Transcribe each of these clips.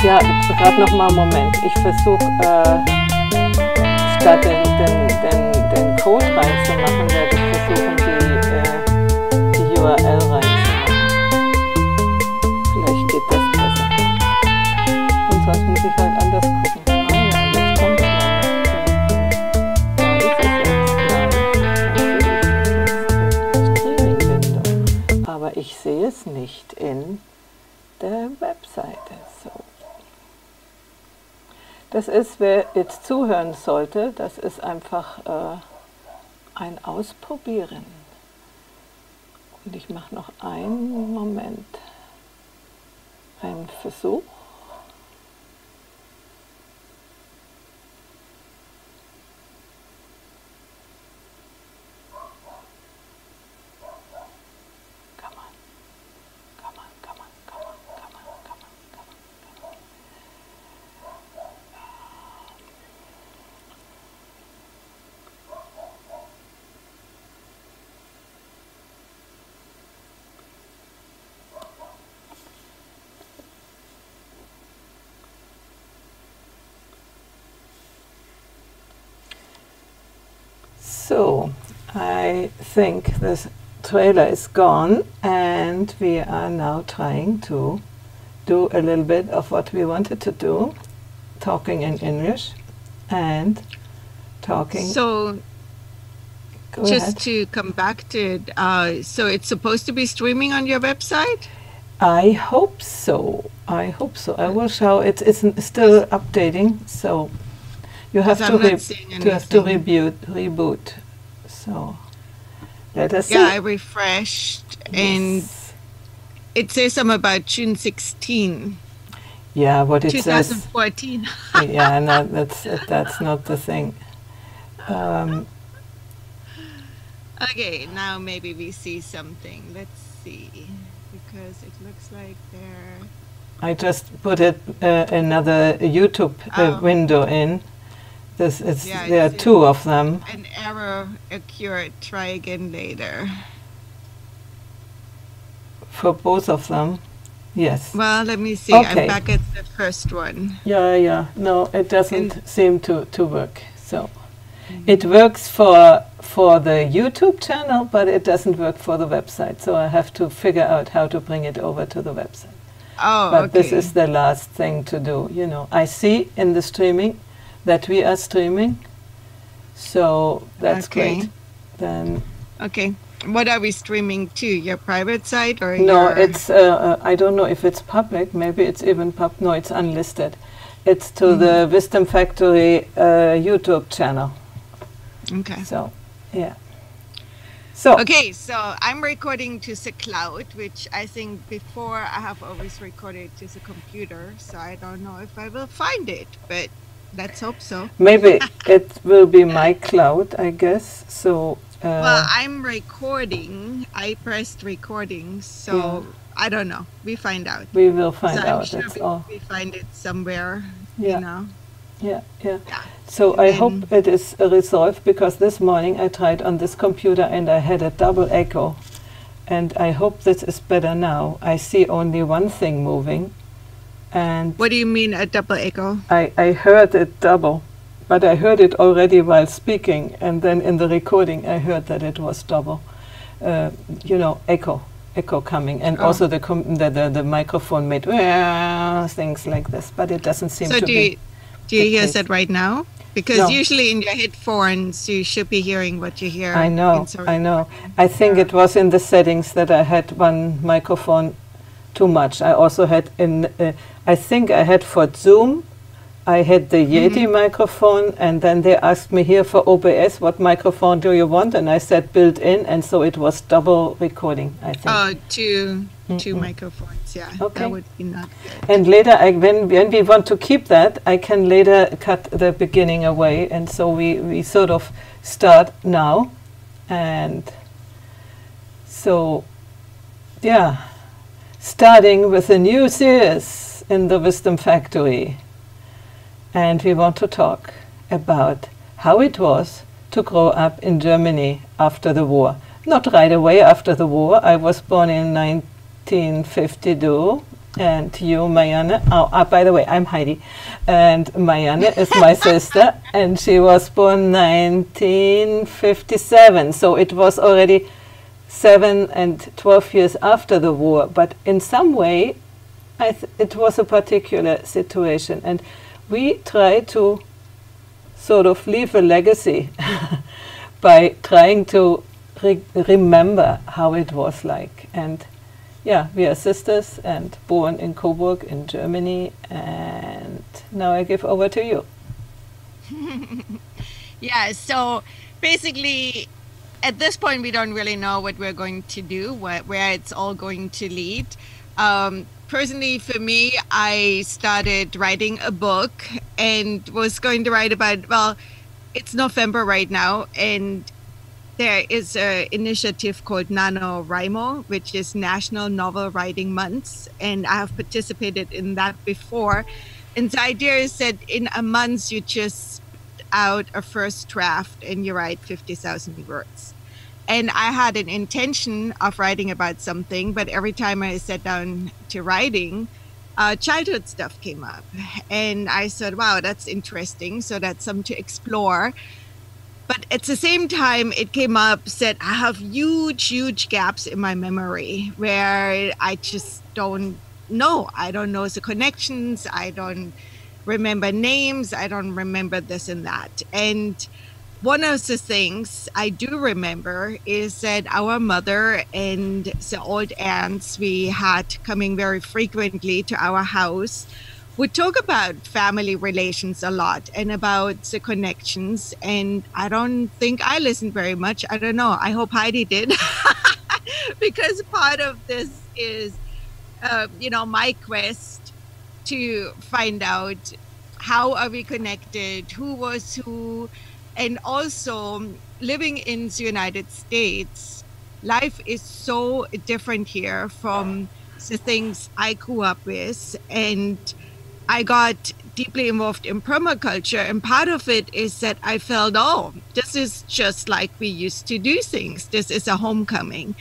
Ja, gerade noch mal einen Moment. Ich versuche, statt den Code reinzumachen, werde ich versuchen, die URL reinzumachen. Vielleicht geht das besser. Und sonst muss ich halt anders gucken. Ah ja, jetzt kommt es. Da ist es jetzt gleich. Streaming-Window. Aber ich sehe es nicht in der Webseite. So. Das ist, wer jetzt zuhören sollte, das ist einfach ein Ausprobieren. Und ich mache noch einen Moment, einen Versuch. So, I think this trailer is gone and we are now trying to do a little bit of what we wanted to do, talking in English and talking. So, Go just ahead. to come back to it, so it's supposed to be streaming on your website? I hope so. I hope so. I will show it's still updating, so you have to reboot. So let us see. Yeah, I refreshed and Yes. it says something about June 16, Yeah, what it says. 2014. Yeah, no, that's not the thing. Okay, now maybe we see something. Let's see, because it looks like they're... I just put another YouTube window in. This is Yeah, there are it's two of them. An error occurred. Try again later. For both of them, yes. Well, let me see. Okay. I'm back at the first one. Yeah. No, it doesn't seem to work. So it works for the YouTube channel, but it doesn't work for the website. So I have to figure out how to bring it over to the website. Oh, But okay. this is the last thing to do. You know, I see in the streaming that we are streaming, so that's Okay. great. Then Okay. What are we streaming to? Your private site or no, your... it's I don't know if it's public. Maybe it's even no, it's unlisted. It's to the Wisdom Factory YouTube channel. Okay. So yeah. So Okay, so I'm recording to the cloud, which I think before I have always recorded to the computer, so I don't know if I will find it, but let's hope so. maybe it will be my cloud, I guess. So Well, I'm recording. I pressed recording, so Yeah. I don't know. We find out. we will find So I'm out. sure That's all. we find it somewhere, Yeah. you know. Yeah. Yeah. So And I then- hope it is resolved, because this morning I tried on this computer and I had a double echo, and I hope this is better now. I see only one thing moving, and What do you mean a double echo? I heard it double, but I heard it already while speaking, and then in the recording I heard that it was double. You know, echo coming, and Oh. also the microphone made things like this, but it doesn't seem So to do be. you hear case. that right now? Because No. usually in your headphones you should be hearing what you hear. I know, in the I know. recording. I think it was in the settings that I had one microphone too much. I also had I think I had for Zoom, I had the Yeti microphone, and then they asked me here for OBS, what microphone do you want? And I said built in, and so it was double recording, I think. Oh, two microphones, yeah. Okay. That would be not good. And later, when we want to keep that, I can later cut the beginning away, and so we sort of start now, and so, yeah, starting with a new series in the Wisdom Factory, and we want to talk about how it was to grow up in Germany after the war. Not right away after the war. I was born in 1952, And you, Marianne. Oh, by the way, I'm Heidi. And Marianne is my sister, and she was born 1957. So it was already 7 and 12 years after the war. But in some way, it was a particular situation. And we try to sort of leave a legacy by trying to remember how it was like. And yeah, we are sisters and born in Coburg in Germany. And now I give over to you. Yeah, so basically at this point we don't really know what we're going to do, where it's all going to lead. Personally, for me, I started writing a book and was going to write about, well, it's November right now, and there is an initiative called NaNoWriMo, which is National Novel Writing Months, and I have participated in that before. And the idea is that in a month, you just put out a first draft and you write 50,000 words. And I had an intention of writing about something, but every time I sat down to writing, childhood stuff came up. And I said, wow, that's interesting. So that's something to explore. But at the same time, it came up, said I have huge gaps in my memory where I just don't know. I don't know the connections. I don't remember names. I don't remember this and that. And one of the things I do remember is that our mother and the old aunts we had coming very frequently to our house would talk about family relations a lot and about the connections. And I don't think I listened very much. I don't know. I hope Heidi did. Because part of this is, my quest to find out how are we connected, who was who, and also living in the United States, life is so different here from the things I grew up with. And I got deeply involved in permaculture, and part of it is that I felt, oh, this is just like we used to do things. This is a homecoming.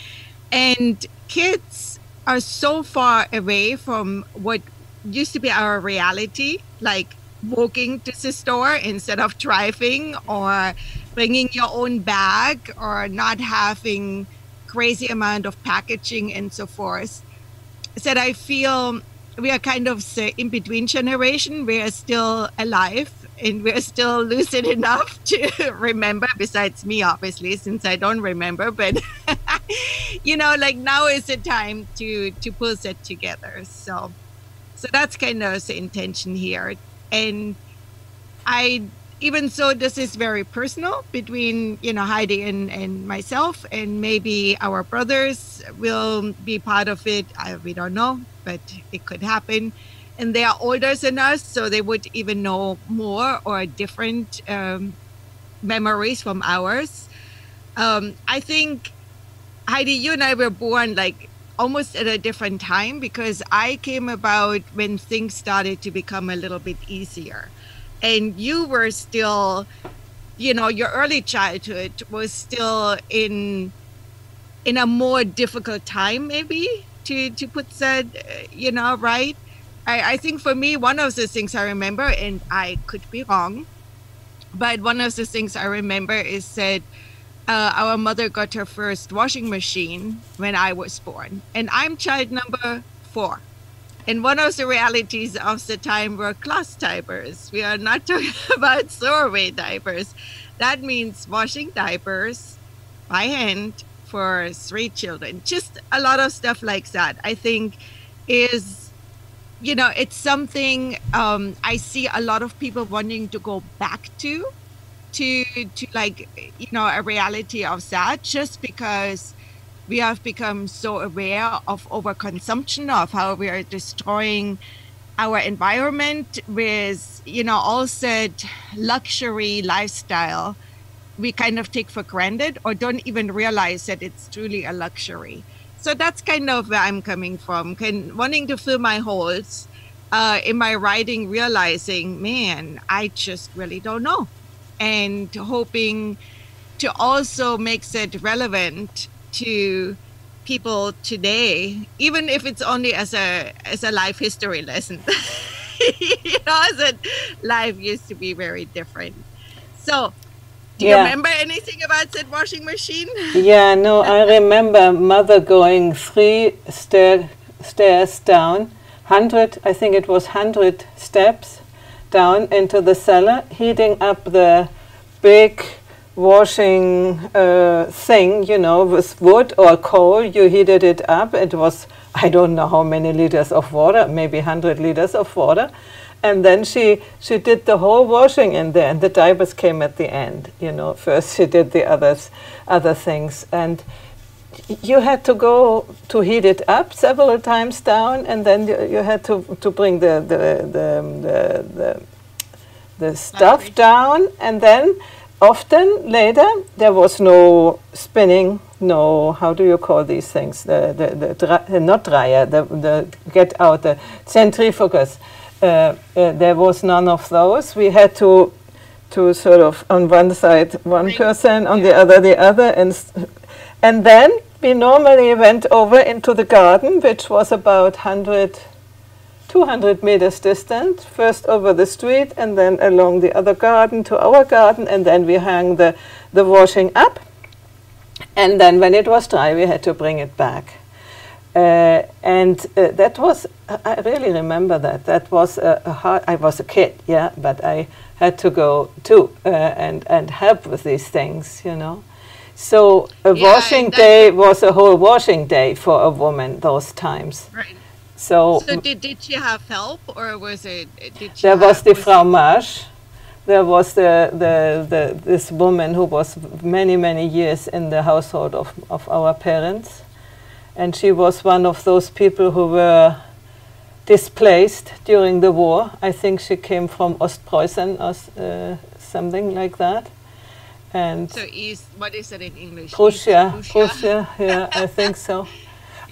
And kids are so far away from what used to be our reality, like walking to the store instead of driving, or bringing your own bag, or not having crazy amount of packaging and so forth. That I feel we are kind of the in-between generation. We are still alive and we're still lucid enough to remember, besides me, obviously, since I don't remember. But, like now is the time to pull that together. So that's kind of the intention here. And even so, this is very personal between, Heidi and myself, and maybe our brothers will be part of it. We don't know, but it could happen. And they are older than us, so they would even know more or different memories from ours. I think, Heidi, you and I were born like almost at a different time, because I came about when things started to become a little bit easier. And you were still, your early childhood was still in a more difficult time, maybe, to put that, right? I think for me, one of the things I remember, and I could be wrong, but one of the things I remember is that our mother got her first washing machine when I was born. And I'm child number 4. And one of the realities of the time were cloth diapers. We are not talking about throwaway diapers. That means washing diapers by hand for 3 children. Just a lot of stuff like that, I think, is, it's something I see a lot of people wanting to go back to like, a reality of that, just because we have become so aware of overconsumption, of how we are destroying our environment with, all that luxury lifestyle we kind of take for granted, or don't even realize that it's truly a luxury. So that's kind of where I'm coming from, wanting to fill my holes in my writing, realizing, man, I just really don't know. And hoping to also make it relevant to people today, even if it's only as a life history lesson. You know, that life used to be very different. So, do you remember anything about that washing machine? Yeah, no, I remember mother going 3 stairs down, 100, I think it was 100 steps down into the cellar, heating up the big washing thing, you know, with wood or coal. You heated it up. It was, I don't know how many liters of water, maybe 100 liters of water. And then she did the whole washing in there, and the diapers came at the end. You know, first she did the other things, and you had to go to heat it up several times down, and then you had to bring the stuff down, and then often later there was no spinning, no, how do you call these things? Not dryer, the get out the centrifuges. There was none of those. We had to sort of on one side one person, on the other, and then we normally went over into the garden, which was about 200 meters distant, first over the street and then along the other garden to our garden, and then we hung the washing up, and then when it was dry we had to bring it back. And that was, I really remember that. That was hard. I was a kid, yeah, but I had to go too and help with these things, you know. So a washing day was a whole washing day for a woman those times. Right. So did she have help, or was it? There was the Frau Marsch. There was this woman who was many years in the household of our parents. And she was one of those people who were displaced during the war. I think she came from Ostpreußen or something like that. And so East, what is it in English? Prussia, yeah, I think so. Yeah.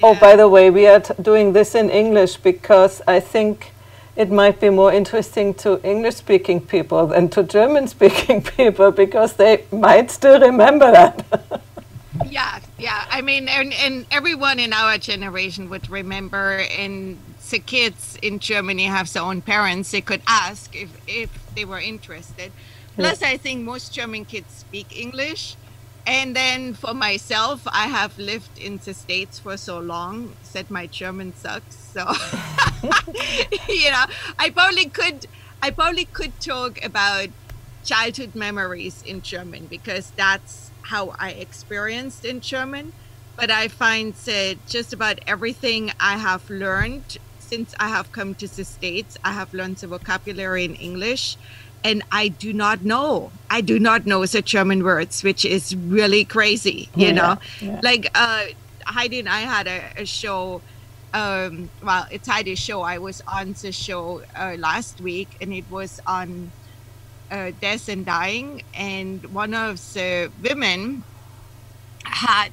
Oh, by the way, we are doing this in English because I think it might be more interesting to English-speaking people than to German-speaking people, because they might still remember that. Yeah. I mean, and everyone in our generation would remember, and the kids in Germany have their own parents. They could ask if they were interested. Plus, I think most German kids speak English. And then for myself, I have lived in the States for so long that my German sucks. So, you know, I probably could talk about childhood memories in German, because that's how I experienced in German. But I find that just about everything I have learned since I have come to the States, I have learned the vocabulary in English, and I do not know the German words, which is really crazy, you know. Yeah. Like Heidi and I had a show, well, it's Heidi's show. I was on the show last week, and it was on death and dying, and one of the women had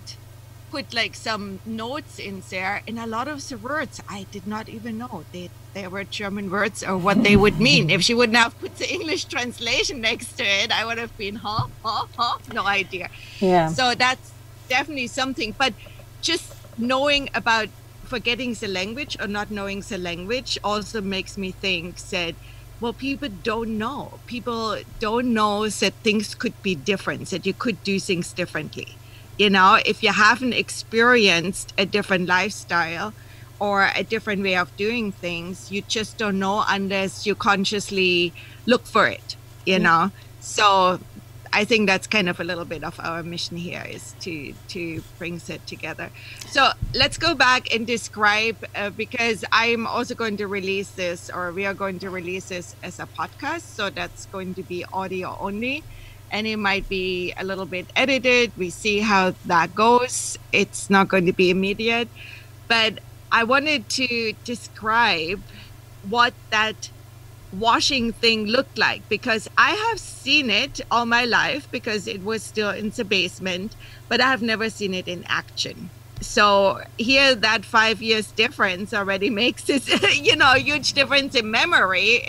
put like some notes in there, and a lot of the words I did not even know they were German words or what they would mean. If she wouldn't have put the English translation next to it, I would have been no idea. Yeah. So that's definitely something. But just knowing about forgetting the language or not knowing the language also makes me think that, well, people don't know. People don't know that things could be different, that you could do things differently. You know, if you haven't experienced a different lifestyle or a different way of doing things, you just don't know unless you consciously look for it, you know. So I think that's kind of a little bit of our mission here, is to bring that together. So let's go back and describe, because I'm also going to release this, or we are going to release this as a podcast. So that's going to be audio only. And it might be a little bit edited. We see how that goes. It's not going to be immediate. But I wanted to describe what that washing thing looked like, because I have seen it all my life because it was still in the basement, but I have never seen it in action. So here, that 5 years difference already makes this, you know, a huge difference in memory.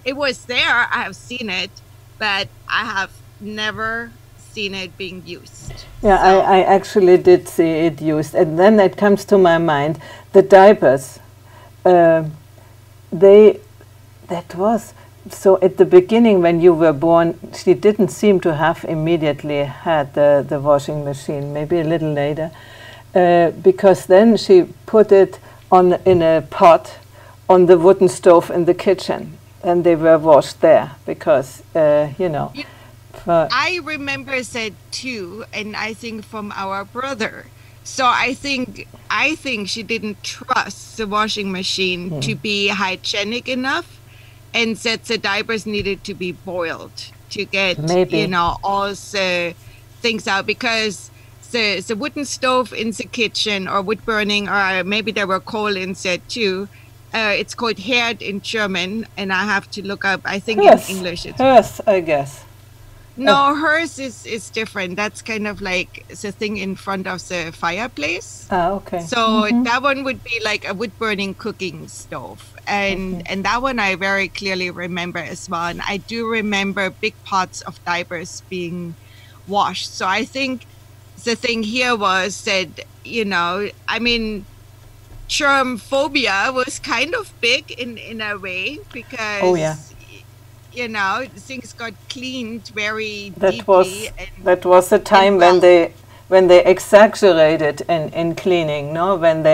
It was there. I have seen it, but I have never seen it being used. Yeah, So- I actually did see it used. And then it comes to my mind, the diapers. That was, so at the beginning when you were born, she didn't seem to have immediately had the washing machine, maybe a little later, because then she put it in a pot on the wooden stove in the kitchen, and they were washed there because, I remember that too, and I think from our brother. So I think she didn't trust the washing machine to be hygienic enough, and that the diapers needed to be boiled to get Maybe. all the things out, because the wooden stove in the kitchen, or wood burning, or maybe there were coal in there too. It's called herd in German, and I have to look up. I think in English it's hers, I guess. no, hers is different. That's kind of like the thing in front of the fireplace. Ah, okay. So that one would be like a wood burning cooking stove. And that one I very clearly remember as well. And I do remember big pots of diapers being washed. So I think the thing here was that, I mean, germ phobia was kind of big in a way, because Oh, yeah. Things got cleaned very That deeply. was the time when they exaggerated in cleaning, no? When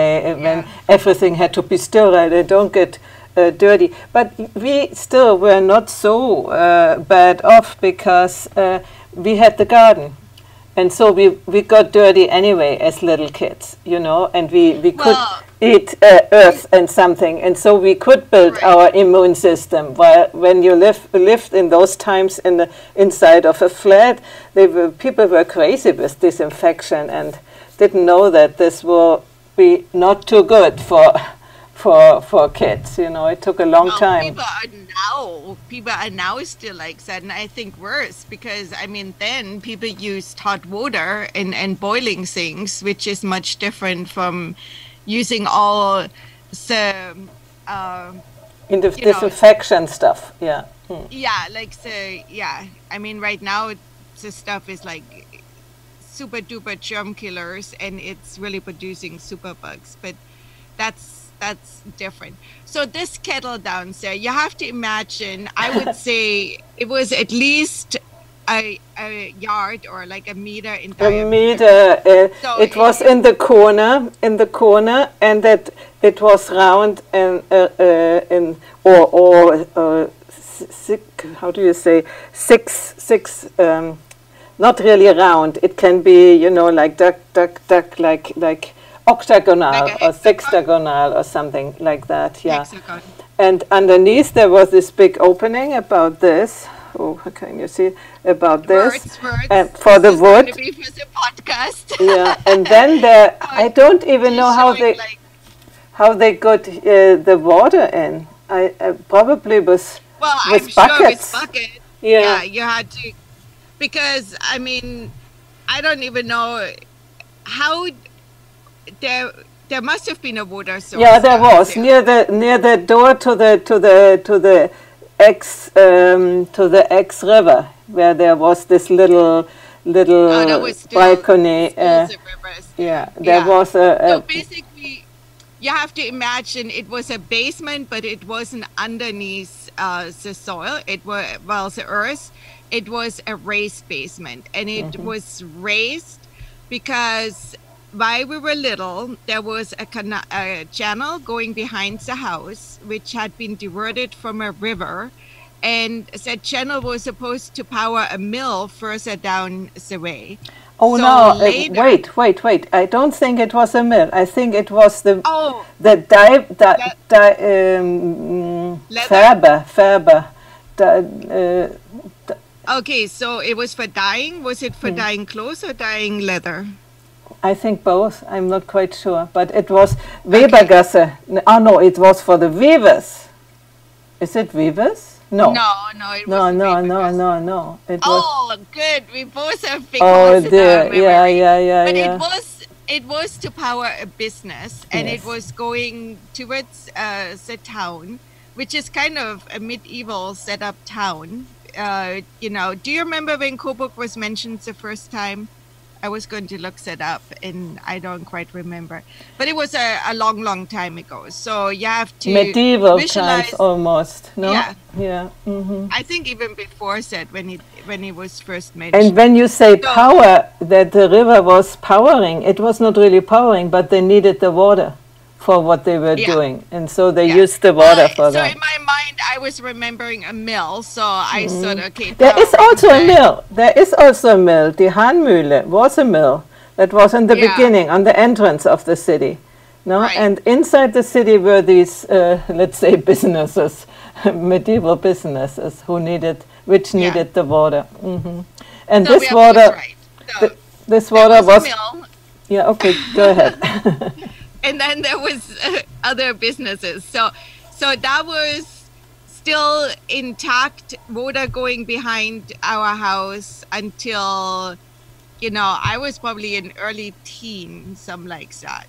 everything had to be sterile, they don't get dirty. But we still were not so bad off, because we had the garden. And so we got dirty anyway as little kids, and we could eat earth and something, and so we could build our immune system. While when you lived in those times in the inside of a flat, people were crazy with disinfection and didn't know that this will be not too good for kids. It took a long time. People are now still like that, and I think worse, because I mean then people used hot water and boiling things, which is much different from using all the disinfection stuff. Yeah. I mean right now the stuff is like super duper germ killers, and it's really producing super bugs, but that's different. So this kettle down there, you have to imagine, I would say it was at least a yard or like a meter in diameter. A meter. So it was in the corner, and that it was round and how do you say, six. Not really round. It can be, like duck, like octagonal or sextagonal or something like that, yeah. Hexagon. And underneath there was this big opening about this. Oh, how can you see? About this. And for the wood. Going to be for the podcast. Yeah, and then there, I don't even know how they got the water in. I probably with I'm buckets. Sure with bucket. Yeah, you had to, because I mean, I don't even know how. There must have been a water source. Yeah, there was near the door to the X river, where there was this little balcony. There was So basically, you have to imagine it was a basement, but it wasn't underneath the soil. It was the earth. It was a raised basement, and it was raised because while we were little, there was a channel going behind the house, which had been diverted from a river. And that channel was supposed to power a mill further down the way. Oh, so no, wait. I don't think it was a mill. I think it was Färber. Okay, so it was for dyeing. Was it for dyeing clothes or dyeing leather? I think both. I'm not quite sure, but it was Webergasse. Oh no, it was for the weavers. Is it weavers? No. It wasn't No. It was. Good. We both have big dear. Yeah. But it was to power a business, and it was going towards the town, which is kind of a medieval setup town. you know, do you remember when Kobuk was mentioned the first time? I was going to look it up and I don't quite remember, but it was a long, long time ago. So you have to medieval visualize, times almost, no? Yeah. Yeah. Mm-hmm. I think even before that, when it was first mentioned. And when you say power, that the river was powering, it was not really powering, but they needed the water for what they were doing, and so they used the water for that. So in my mind, I was remembering a mill, so I thought, okay. There is also a mill. There is also a mill. Die Hahnmühle was a mill that was in the beginning, on the entrance of the city. No, and inside the city were these, let's say, businesses, medieval businesses which needed the water. Mm-hmm. And so this water, this water was. Yeah. Okay. Go ahead. And then there was other businesses. So that was still intact, water going behind our house until, you know, I was probably in early teen, something like that.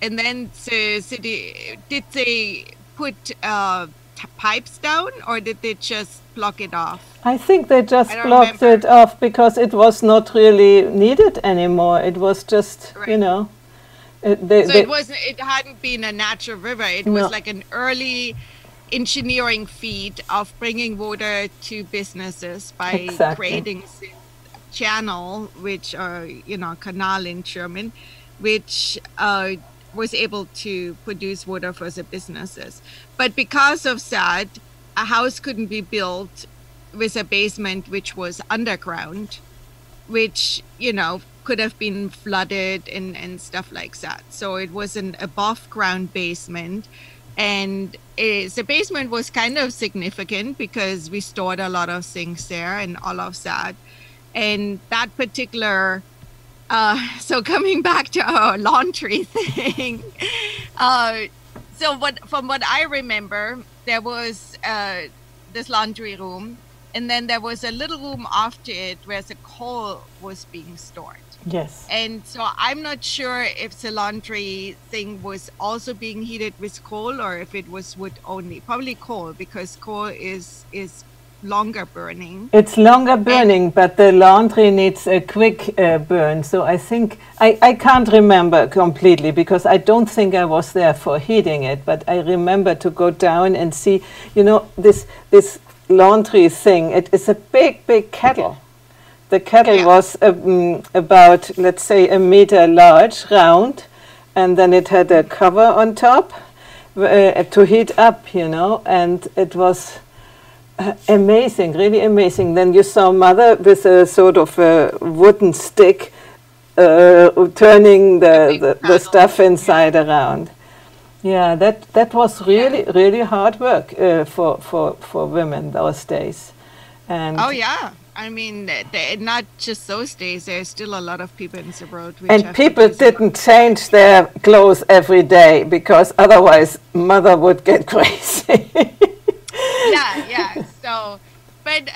And then the city, did they put pipes down or did they just block it off? I think they just blocked it off because it was not really needed anymore. It was just, you know. It hadn't been a natural river. It was like an early engineering feat of bringing water to businesses by creating this channel, which you know, canal in German, which was able to produce water for the businesses. But because of that, a house couldn't be built with a basement which was underground, which, you know, could have been flooded and stuff like that. So it was an above ground basement, and the basement was kind of significant because we stored a lot of things there and all of that. And that particular, so coming back to our laundry thing, from what I remember, there was this laundry room, and then there was a little room after it where the coal was being stored. Yes. And so I'm not sure if the laundry thing was also being heated with coal or if it was wood only. Probably coal, because coal is longer burning. It's longer burning, but the laundry needs a quick burn. So I think, I can't remember completely because I don't think I was there for heating it, but I remember to go down and see, you know, this laundry thing. It is a big, big kettle. The kettle was about, let's say, 1 meter large, round, and then it had a cover on top to heat up, you know, and it was amazing, really amazing. Then you saw Mother with a sort of a wooden stick turning the stuff inside around. Yeah, that was really, really hard work for women those days. And I mean, not just those days. There's still a lot of people in the world. And people didn't change their clothes every day because otherwise Mother would get crazy. Yeah. So, but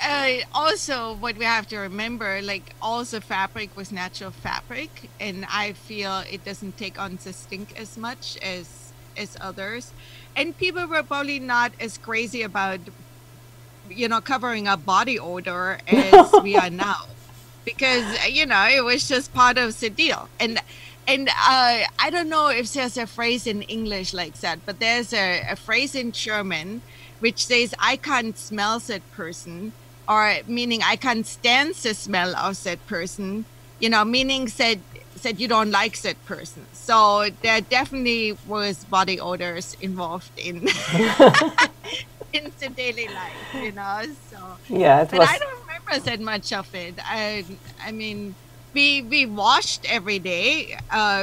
also what we have to remember, like all the fabric was natural fabric, and I feel it doesn't take on the stink as much as others. And people were probably not as crazy about, you know, covering up body odor as we are now, because, you know, it was just part of the deal. And I don't know if there's a phrase in English like that, but there's a phrase in German which says, I can't smell that person, or meaning I can't stand the smell of that person, you know, meaning that you don't like that person. So there definitely was body odors involved in in the daily life, you know. So but I don't remember that much of it. I mean, we washed every day.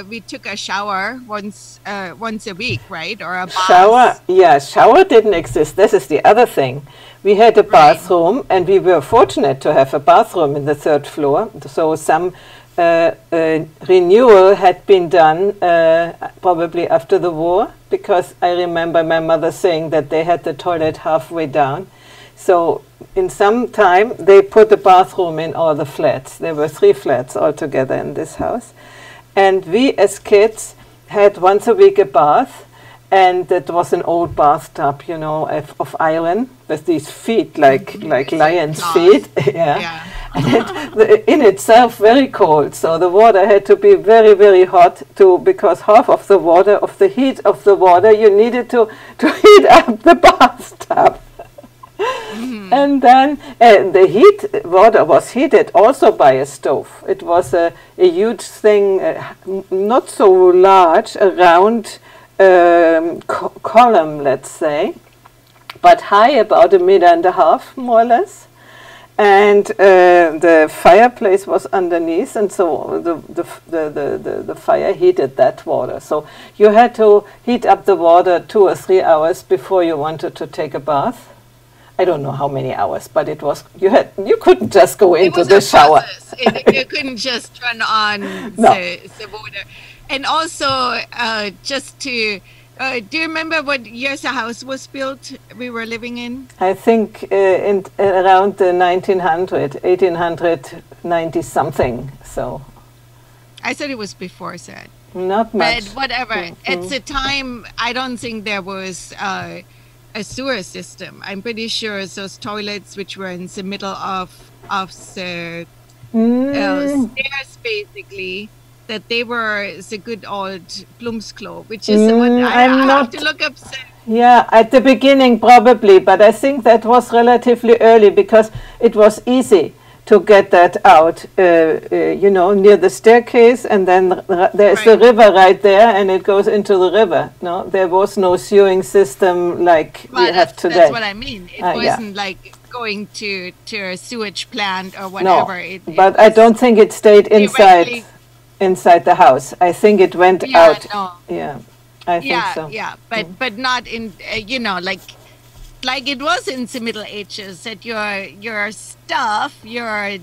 We took a shower once a week, right? Or a bath. Shower, yeah, shower didn't exist. This is the other thing. We had a bathroom, and we were fortunate to have a bathroom in the 3rd floor. So some renewal had been done probably after the war, because I remember my mother saying that they had the toilet halfway down. So in some time they put a bathroom in all the flats. There were 3 flats altogether in this house, and we as kids had once a week a bath, and it was an old bathtub, you know, of iron with these feet like lions' feet. Yeah. And in itself very cold. So the water had to be very, very hot because half of the water, of the heat of the water, you needed to heat up the bathtub. And then the water was heated also by a stove. It was a huge thing, not so large, a round column, let's say, but high, about 1.5 meters, more or less. And the fireplace was underneath, and so the fire heated that water. So you had to heat up the water 2 or 3 hours before you wanted to take a bath. I don't know how many hours, but it was you couldn't just go into the shower. You couldn't just turn on the water. And also, just to do you remember what years the house was built we were living in? I think in around the 1890 something. So I said it was before that. Not much. But whatever. At the time, I don't think there was a sewer system. I'm pretty sure those toilets, which were in the middle of the stairs, basically, that they were the good old Blumsklo, which is what I have to look up. Yeah, at the beginning probably, but I think that was relatively early because it was easy to get that out, you know, near the staircase, and then there's the river right there, and it goes into the river. No, there was no sewing system like we have today. That's what I mean. It wasn't like going to a sewage plant or whatever. No, but I don't think it stayed inside the house. I think it went out. No. Yeah, I think so. Yeah, but not in, you know, like it was in the Middle Ages, that your stuff, your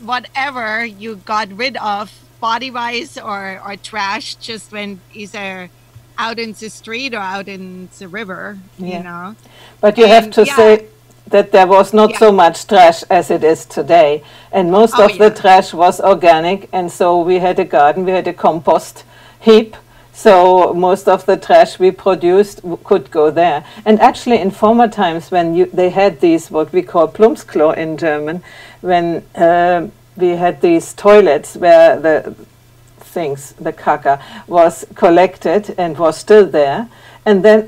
whatever you got rid of, body-wise or trash, just went either out in the street or out in the river, you know. But you have to say that there was not so much trash as it is today. And most of the trash was organic. And so we had a garden, we had a compost heap. So most of the trash we produced could go there. And actually in former times when they had these, what we call Plumpsklo in German, when we had these toilets where the caca was collected and was still there. And then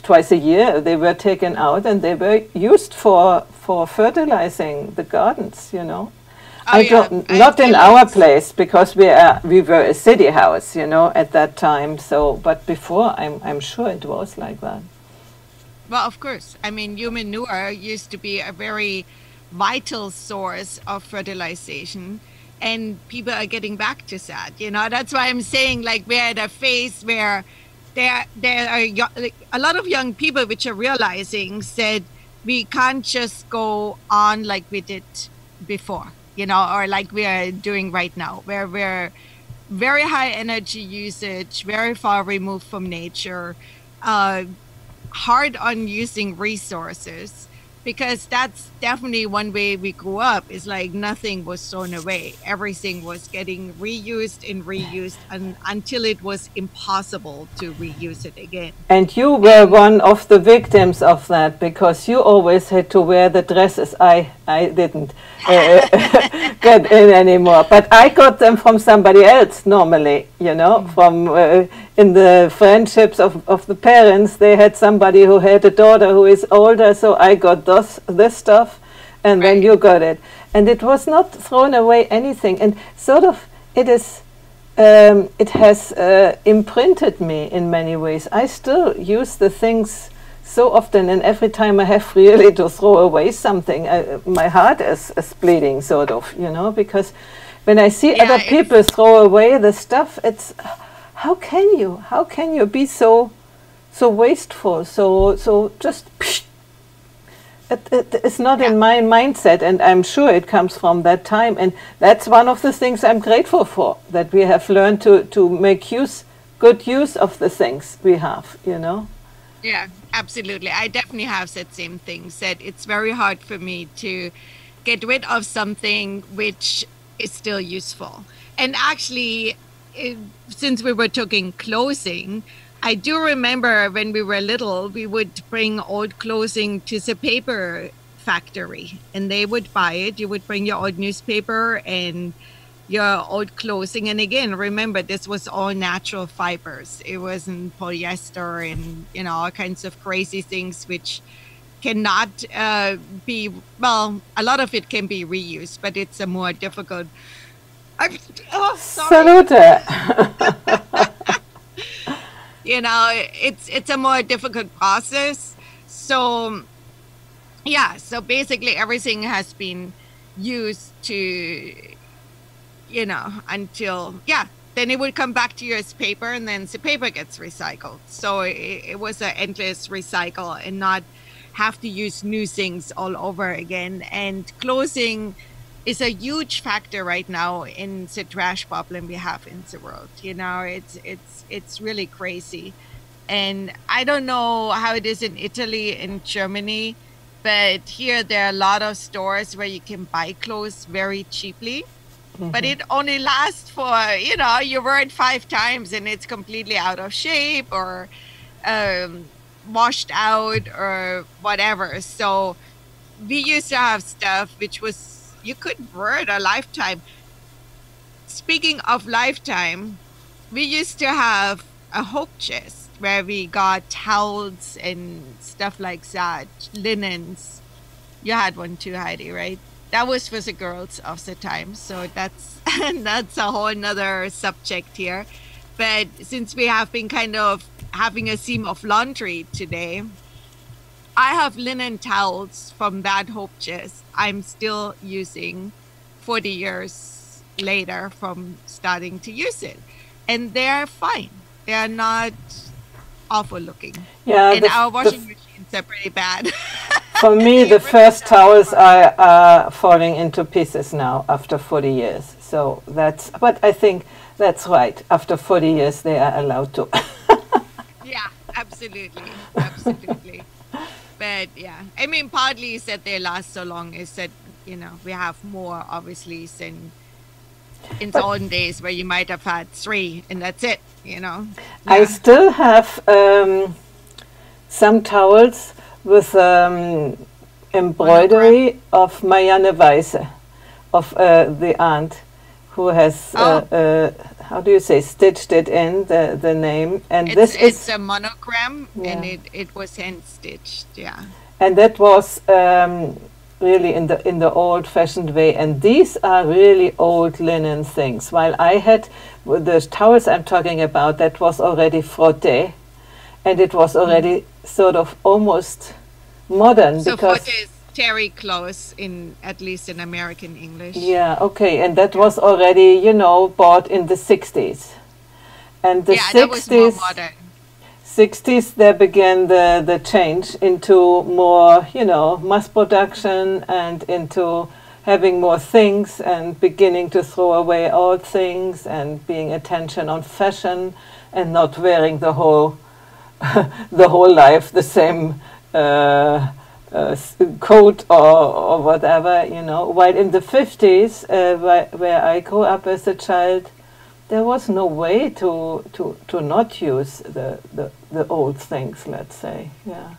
twice a year they were taken out and they were used for fertilizing the gardens, you know. Not in our place because we were a city house, you know, at that time. So, but before, I'm sure it was like that. Well, of course. I mean, human manure used to be a very vital source of fertilization, and people are getting back to that. You know, that's why I'm saying, like, we're at a phase where there are a lot of young people which are realizing that we can't just go on like we did before. You know, or like we are doing right now, where we're very high energy usage, very far removed from nature, hard on using resources, because that's definitely one way we grew up, is like nothing was thrown away. Everything was getting reused until it was impossible to reuse it again. And you were one of the victims of that, because you always had to wear the dresses. I didn't get in anymore, but I got them from somebody else normally, you know, from in the friendships of the parents. They had somebody who had a daughter who is older, so I got this stuff, and then you got it. And it was not thrown away anything, and sort of it is, it has imprinted me in many ways. I still use the things so often, and every time I have really to throw away something, my heart is bleeding, sort of, you know, because when I see other people throw away the stuff, it's, how can you be so wasteful, so just, it's not in my mindset, and I'm sure it comes from that time, and that's one of the things I'm grateful for, that we have learned to make good use of the things we have, you know. Yeah, absolutely. I definitely have said same thing. Said it's very hard for me to get rid of something which is still useful. And actually, since we were talking clothing, I do remember when we were little, we would bring old clothing to the paper factory and they would buy it. You would bring your old newspaper and your old clothing. And again, remember, this was all natural fibers. It wasn't polyester and, you know, all kinds of crazy things which cannot be, well, a lot of it can be reused, but it's a more difficult. Oh, sorry. Salute. You know, it's a more difficult process. So yeah, so basically everything has been used to, you know, until, yeah, then it would come back to you as paper and then the paper gets recycled. So it was an endless recycle and not have to use new things all over again. And clothing is a huge factor right now in the trash problem we have in the world. You know, it's really crazy. And I don't know how it is in Italy and Germany, but here there are a lot of stores where you can buy clothes very cheaply. But it only lasts for, you know, you wear it 5 times and it's completely out of shape or washed out or whatever. So we used to have stuff which was, you could wear it a lifetime. Speaking of lifetime, we used to have a hope chest where we got towels and stuff like that, linens. You had one too, Heidi, right? That was for the girls of the time. So that's that's a whole nother subject here. But since we have been kind of having a theme of laundry today, I have linen towels from that hope chest I'm still using 40 years later from starting to use it. And they're fine. They're not awful looking. Yeah, and our washing machines are pretty bad. For me, the first towels are falling into pieces now after 40 years. So that's, but I think that's right. After 40 years, they are allowed to. Yeah, absolutely. Absolutely. But yeah, I mean, partly is that they last so long is that, you know, we have more obviously than in the olden days where you might have had 3 and that's it, you know. Yeah. I still have some towels with embroidery of Marianne Weisse, of the aunt who has, how do you say, stitched it in, the name. And it's a monogram, yeah. And it was hand stitched, yeah. And that was really in the old-fashioned way. And these are really old linen things. While I had, the towels I'm talking about, that was already frotté. And it was already sort of almost modern. So because frotté is terry clothes, in at least in American English. Yeah, okay. And that was already, you know, bought in the 60s. And the 60s, that was more modern. 60s, there began the change into more, you know, mass production and into having more things and beginning to throw away old things and being attention on fashion and not wearing the whole life the same coat or whatever, you know. While in the 50s, where I grew up as a child, there was no way to not use the old things, let's say. Yeah.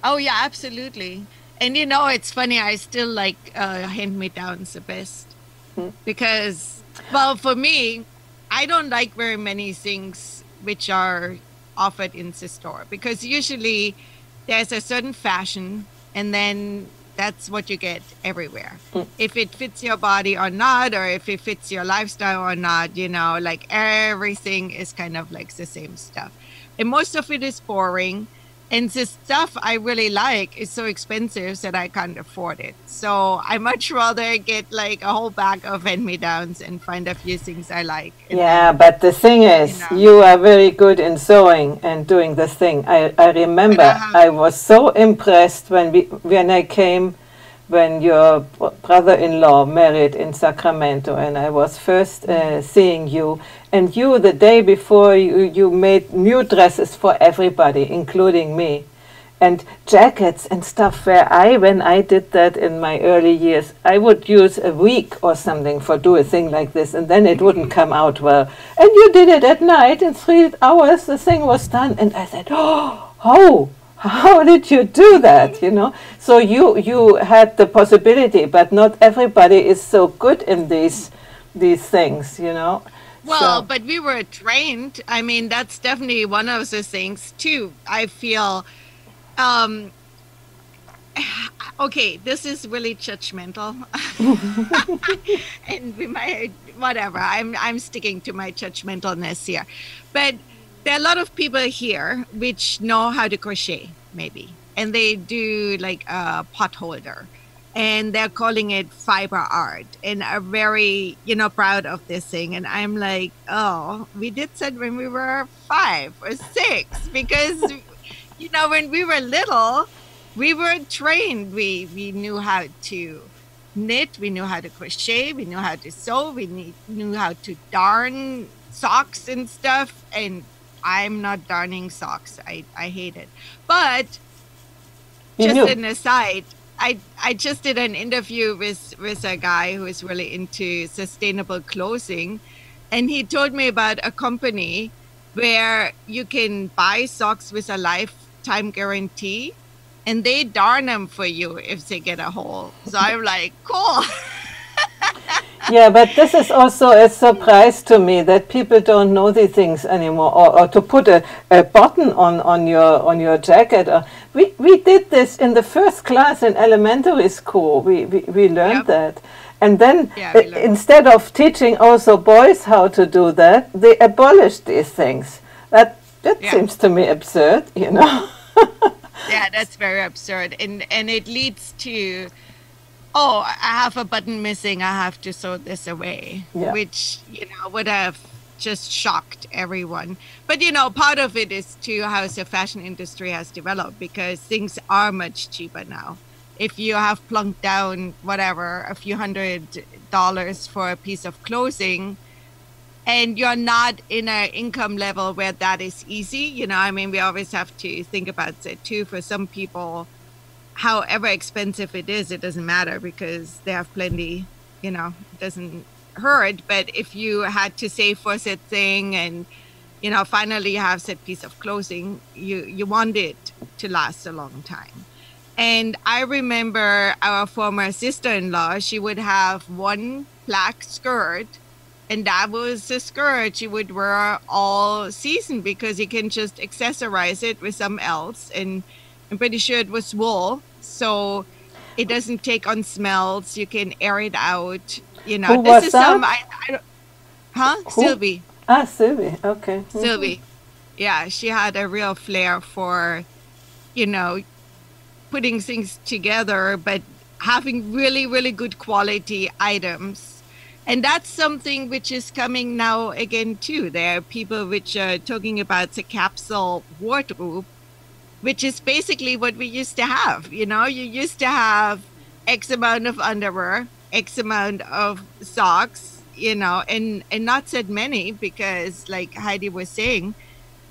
Oh yeah, absolutely. And you know, it's funny, I still like hand-me-downs the best. Because, well, for me, I don't like very many things which are offered in the store, because usually there's a certain fashion and then that's what you get everywhere. If it fits your body or not, or if it fits your lifestyle or not, you know, like everything is kind of like the same stuff. And most of it is boring. And the stuff I really like is so expensive that I can't afford it. So I much rather get like a whole bag of hand-me-downs and find a few things I like. Yeah, but the thing is, you are very good in sewing and doing this thing. I remember I was so impressed when I came, when your brother-in-law married in Sacramento, and I was first seeing you. And you, the day before, you made new dresses for everybody, including me. and jackets and stuff where when I did that in my early years, I would use a week or something for do a thing like this, and then it wouldn't come out well. And you did it at night in 3 hours, the thing was done, and I said, oh, how did you do that, you know? So you had the possibility, but not everybody is so good in these things, you know? Well, but we were trained. I mean, that's definitely one of the things too. I feel, okay, this is really judgmental, and we might, whatever. I'm sticking to my judgmentalness here, but there are a lot of people here which know how to crochet, maybe, and they do like a pot holder. And they're calling it fiber art and are very, proud of this thing. And I'm like, oh, we did that when we were 5 or 6, because, when we were little, we were trained. We knew how to knit, we knew how to crochet, we knew how to sew, we knew how to darn socks and stuff. And I'm not darning socks. I hate it. But just an aside, I just did an interview with a guy who is really into sustainable clothing, and he told me about a company where you can buy socks with a lifetime guarantee, and they darn them for you if they get a hole. So I'm like, cool. Yeah, but this is also a surprise to me that people don't know these things anymore, or to put a button on your jacket. We did this in the first class in elementary school. We learned that, and then instead of teaching also boys how to do that, they abolished these things. That seems to me absurd, you know. Yeah, that's very absurd, and it leads to, oh, I have a button missing, I have to sew this away, which, would have just shocked everyone. But, part of it is too how the fashion industry has developed, because things are much cheaper now. If you have plunked down, whatever, a few $100s for a piece of clothing, and you're not in an income level where that is easy, I mean, we always have to think about that too. For some people, however expensive it is, it doesn't matter because they have plenty, it doesn't hurt. But if you had to save for that thing and, finally you have that piece of clothing, you want it to last a long time. And I remember our former sister-in-law, she would have one black skirt, and that was the skirt she would wear all season, because you can just accessorize it with something else. And I'm pretty sure it was wool, so it doesn't take on smells. You can air it out. Who this is that? Who? Sylvie. Ah, Sylvie. Okay. Mm-hmm. Sylvie. Yeah, she had a real flair for, putting things together, but having really, really good quality items. And that's something which is coming now again too. There are people which are talking about the capsule wardrobe, which is basically what we used to have. You used to have X amount of underwear, X amount of socks, and not that many, because like Heidi was saying,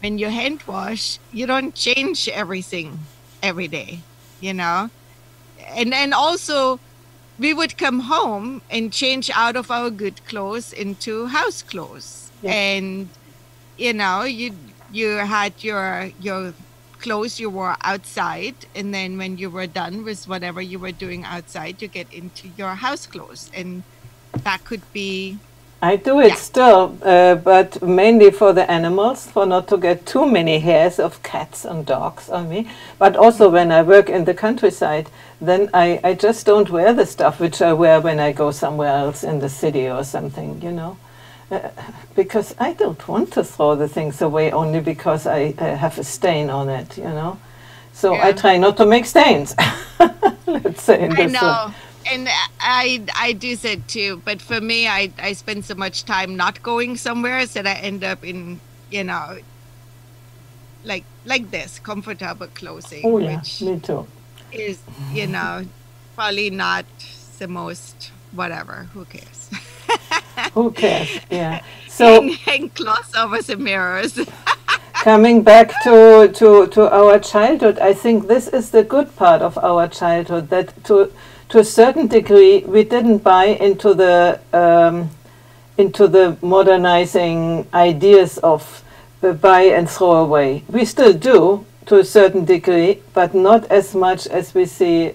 when you hand wash, you don't change everything every day, And then also we would come home and change out of our good clothes into house clothes. Yeah. And, you had your clothes you wore outside, and then when you were done with whatever you were doing outside, you get into your house clothes. And that could be, I do it still, but mainly for the animals, for not to get too many hairs of cats and dogs on me. But also when I work in the countryside, then I just don't wear the stuff which I wear when I go somewhere else in the city or something, because I don't want to throw the things away only because I have a stain on it, So I try not to make stains, let's say. I know. And I do that too. But for me, I spend so much time not going somewhere that I end up in, like this, comfortable clothing. Oh, yeah, which me too. Is, probably not the most, whatever, who cares? Who cares, yeah. So hang cloths over the mirrors. coming back to our childhood, I think this is the good part of our childhood, that to a certain degree we didn't buy into the modernizing ideas of buy and throw away. We still do to a certain degree, but not as much as we see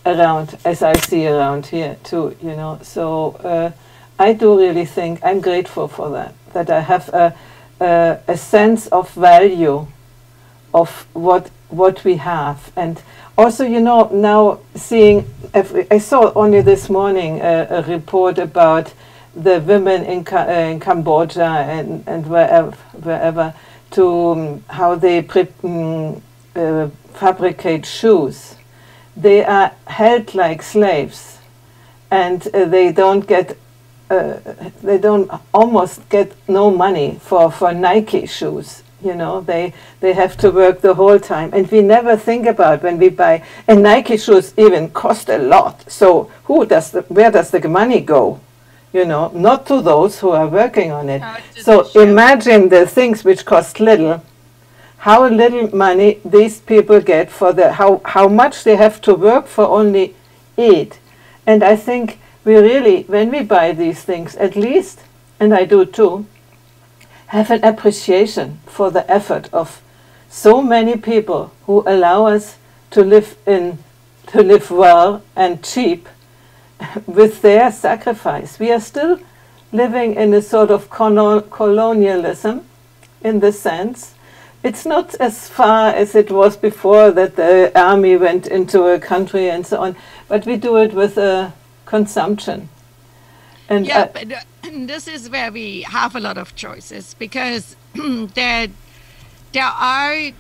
around, as I see around here too, you know. So I do really think I'm grateful for that I have a sense of value of what we have. And also, you know, now seeing, I saw only this morning a report about the women in Cambodia and wherever to how they fabricate shoes. They are held like slaves, and they don't almost get no money for Nike shoes. You know, they have to work the whole time, and we never think about when we buy. And Nike shoes even cost a lot. So where does the money go? You know, not to those who are working on it. So imagine the things which cost little, how little money these people get for how much they have to work for only eat. And I think we really, when we buy these things, at least, and I do too, have an appreciation for the effort of so many people who allow us to live well and cheap with their sacrifice. We are still living in a sort of colonialism, in the sense. It's not as far as it was before, that the army went into a country and so on, but we do it with consumption. And yeah, but this is where we have a lot of choices, because there are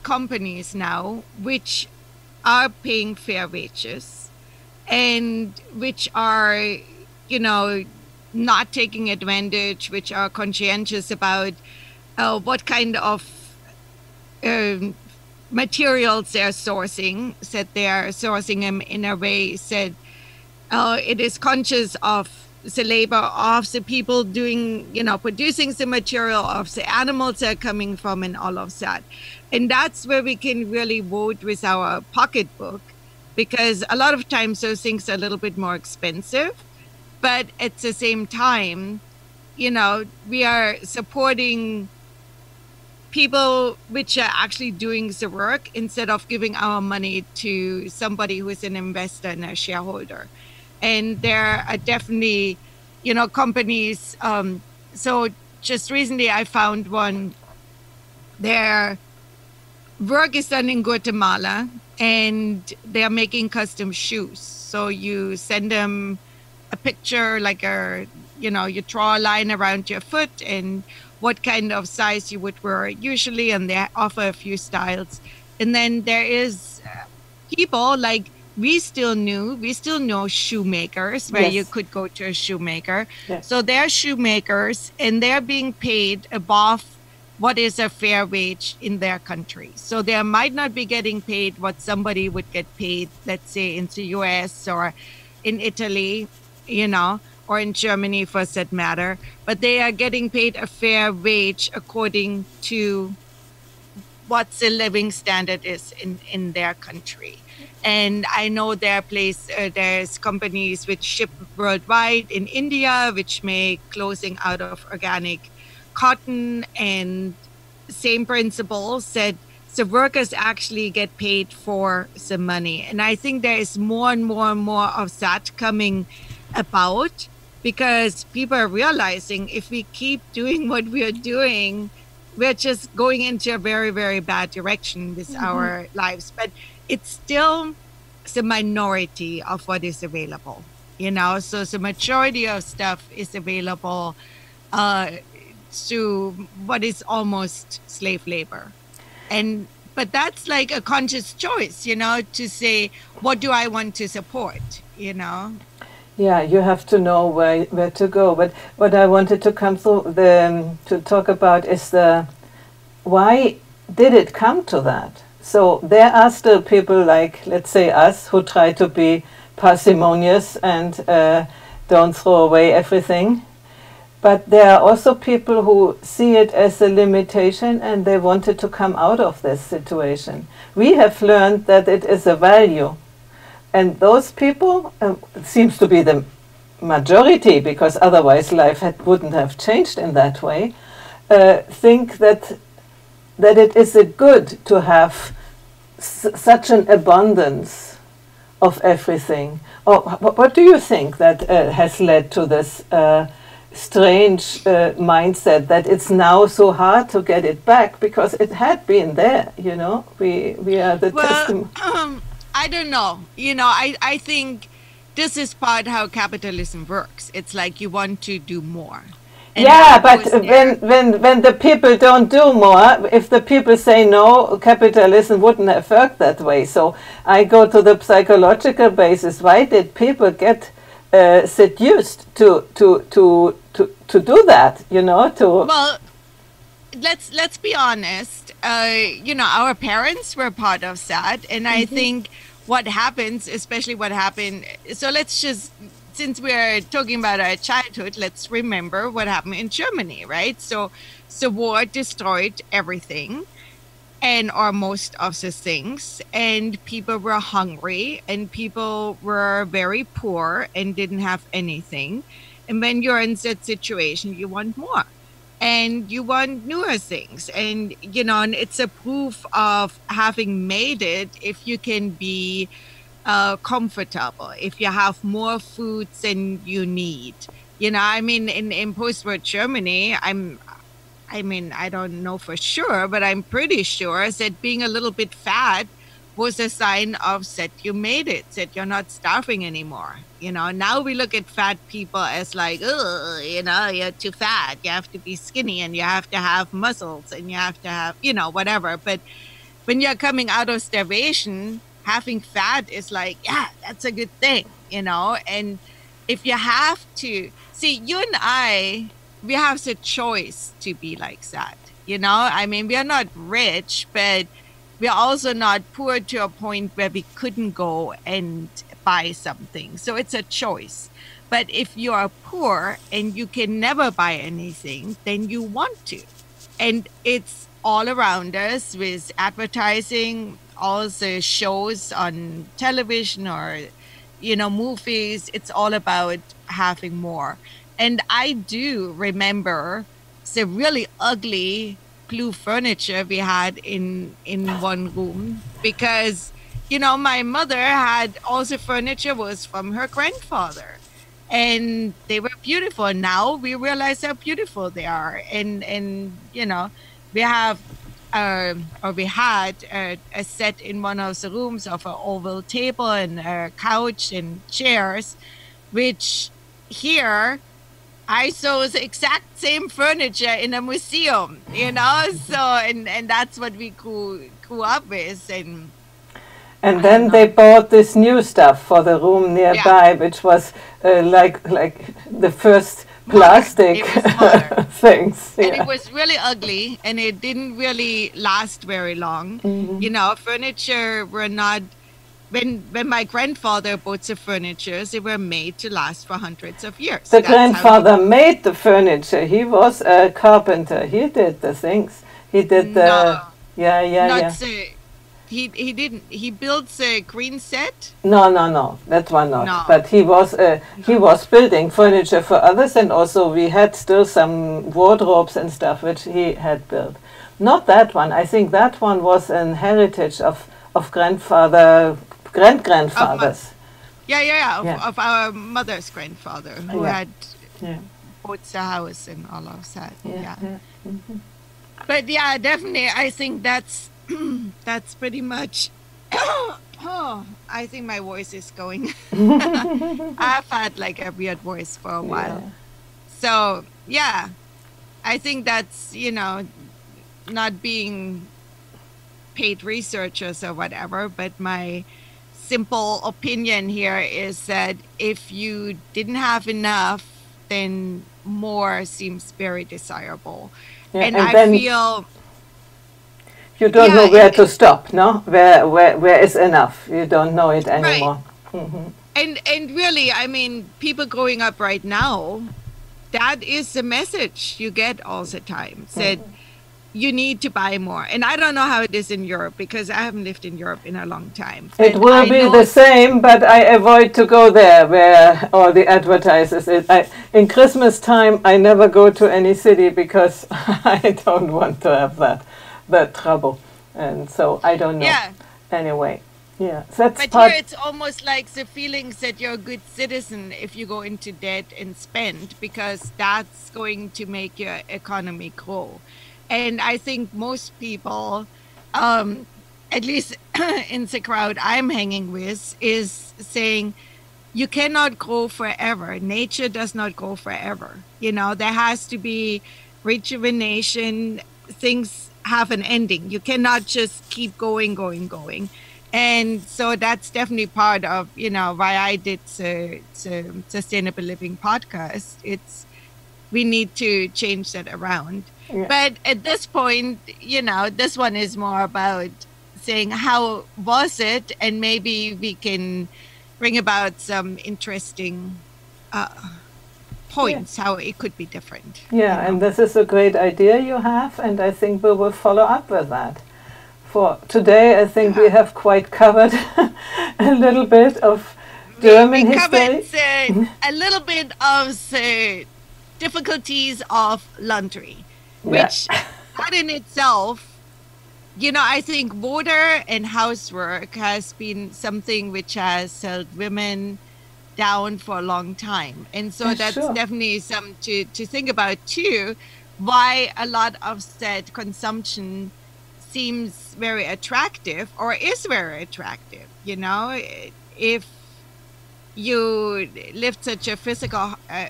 companies now which are paying fair wages and which are, you know, not taking advantage, which are conscientious about what kind of materials they're sourcing, said they're sourcing them in a way, said it is conscious of the labor of the people doing, you know, producing the material, of the animals they're coming from, and all of that. And that's where we can really vote with our pocketbook, because a lot of times those things are a little bit more expensive, but at the same time, you know, we are supporting people which are actually doing the work, instead of giving our money to somebody who is an investor and a shareholder. And there are definitely, you know, companies. So just recently I found one, their work is done in Guatemala, and they're making custom shoes. So you send them a picture, like you know, you draw a line around your foot and what kind of size you would wear usually, and they offer a few styles. And then there is people like, we still know shoemakers, where Yes. you could go to a shoemaker. Yes. So they're shoemakers, and they're being paid above what is a fair wage in their country. So they might not be getting paid what somebody would get paid, let's say in the US or in Italy, you know, or in Germany for that matter, but they are getting paid a fair wage according to what the living standard is in their country. And I know there's companies which ship worldwide in India, which make clothing out of organic cotton, and same principle, said the workers actually get paid for the money. And I think there is more and more and more of that coming about, because people are realizing if we keep doing what we are doing, we're just going into a very, very bad direction with our lives. But it's still the minority of what is available, you know. So the majority of stuff is available to what is almost slave labor. But that's like a conscious choice, you know, to say, what do I want to support, you know? Yeah, you have to know where to go. But what I wanted to come through to talk about is why did it come to that? So there are still people like, let's say us, who try to be parsimonious and don't throw away everything. But there are also people who see it as a limitation and they wanted to come out of this situation. We have learned that it is a value. And those people, seems to be the majority, because otherwise life wouldn't have changed in that way, think that it is a good to have such an abundance of everything. Or what do you think that has led to this strange mindset that it's now so hard to get it back, because it had been there, you know? We are the testimony. I don't know. You know, I think this is part how capitalism works. It's like you want to do more. And yeah, but when the people don't do more, if the people say no, capitalism wouldn't have worked that way. So I go to the psychological basis. Why did people get seduced to do that? You know, well, let's be honest. You know, our parents were part of that, and I think what happens, especially what happened. So let's just. Since we're talking about our childhood, let's remember what happened in Germany, right? So war destroyed everything or most of the things, and people were hungry and people were very poor and didn't have anything. And when you're in that situation, you want more and you want newer things. And, you know, and it's a proof of having made it if you can be comfortable, if you have more food than you need. You know, I mean, in post-war Germany, I mean, I don't know for sure, but I'm pretty sure that being a little bit fat was a sign of that you made it, that you're not starving anymore. You know, now we look at fat people as like, oh, you know, you're too fat. You have to be skinny and you have to have muscles and you have to have, you know, whatever. But when you're coming out of starvation, having fat is like, yeah, that's a good thing, you know? And if you have to, see, you and I, we have the choice to be like that, you know? I mean, we are not rich, but we're also not poor to a point where we couldn't go and buy something. So it's a choice. But if you are poor and you can never buy anything, then you want to. And it's all around us with advertising, all the shows on television or, you know, movies. It's all about having more. And I do remember the really ugly blue furniture we had in one room, because, you know, my mother had all the furniture was from her grandfather, and they were beautiful. Now we realize how beautiful they are. And you know, we have we had a set in one of the rooms of an oval table and a couch and chairs, which here I saw the exact same furniture in a museum, you know. So and that's what we grew up with. And then they bought this new stuff for the room nearby, which was like the first plastic things. And it was really ugly, and it didn't really last very long. You know, furniture were not, when my grandfather bought the furniture, they were made to last for hundreds of years. The grandfather made the furniture. He was a carpenter. He did the things. He did the He didn't. He built the green set. No, that one not. No. But he was building furniture for others, and also we had still some wardrobes and stuff which he had built. Not that one. I think that one was an heritage of grandgrandfathers. Of our mother's grandfather who had bought the house and all of that. But yeah, definitely, I think that's pretty much. I think my voice is going. I've had like a weird voice for a while. So yeah, I think that's, you know, not being paid researchers or whatever, but my simple opinion here is that if you didn't have enough, then more seems very desirable. And I feel you don't know where to stop, no? Where is enough? You don't know it anymore. Right. And really, I mean, people growing up right now, that is the message you get all the time. Said you need to buy more. And I don't know how it is in Europe because I haven't lived in Europe in a long time. It will be the same, but I avoid to go there where all the advertisers. In Christmas time, I never go to any city because I don't want to have that trouble. And so I don't know. Yeah. Anyway, yeah. That's but part. Here it's almost like the feelings that you're a good citizen if you go into debt and spend, because that's going to make your economy grow. And I think most people, at least in the crowd I'm hanging with, is saying you cannot grow forever. Nature does not grow forever. There has to be rejuvenation. Things have an ending. You cannot just keep going. And so that's definitely part of, why I did the Sustainable Living podcast. We need to change that around. Yeah. But at this point, this one is more about saying how was it, and maybe we can bring about some interesting points, how it could be different. Yeah, and this is a great idea you have, and I think we will follow up with that. For today, I think we have quite covered a little bit of German history. Covered a little bit of the difficulties of laundry, which that in itself, I think water and housework has been something which has held women down for a long time. And so that's definitely something to think about too, why a lot of that consumption seems very attractive or is very attractive. If you live such a physical a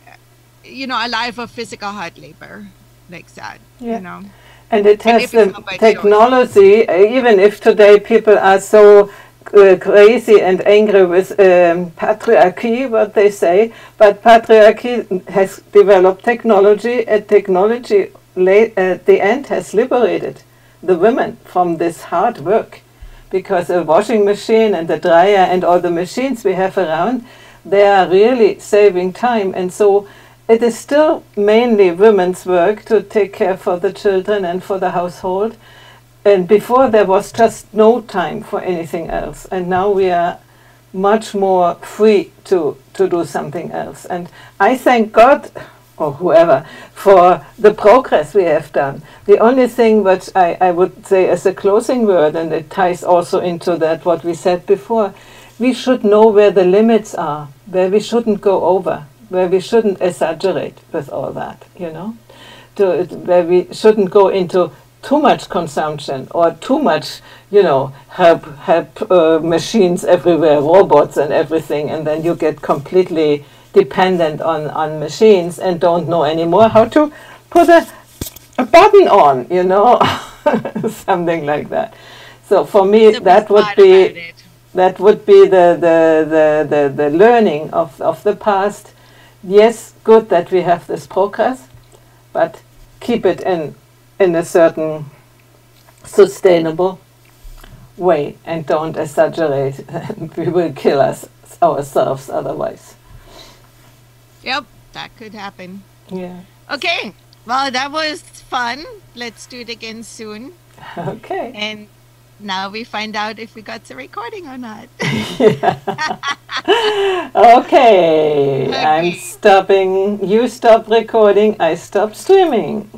life of physical hard labor like that, And it has the technology, even if today people are so crazy and angry with patriarchy, what they say, but patriarchy has developed technology, and technology at the end has liberated the women from this hard work, because a washing machine and the dryer and all the machines we have around, they are really saving time. And so it is still mainly women's work to take care for the children and for the household. And before there was just no time for anything else. And now we are much more free to do something else. And I thank God, or whoever, for the progress we have done. The only thing which I would say as a closing word, and it ties also into that what we said before, we should know where the limits are, where we shouldn't go over, where we shouldn't exaggerate with all that, where we shouldn't go into too much consumption or too much, help machines everywhere, robots and everything, and then you get completely dependent on machines and don't know anymore how to put a button on, something like that. So for me, that would be the learning of the past. Yes, good that we have this progress, but keep it in a certain sustainable way and don't exaggerate. We will kill ourselves otherwise. Yep, that could happen. Yeah. Okay, well, that was fun. Let's do it again soon. Okay. And now we find out if we got the recording or not. Okay, I'm stopping. You stop recording, I stop streaming.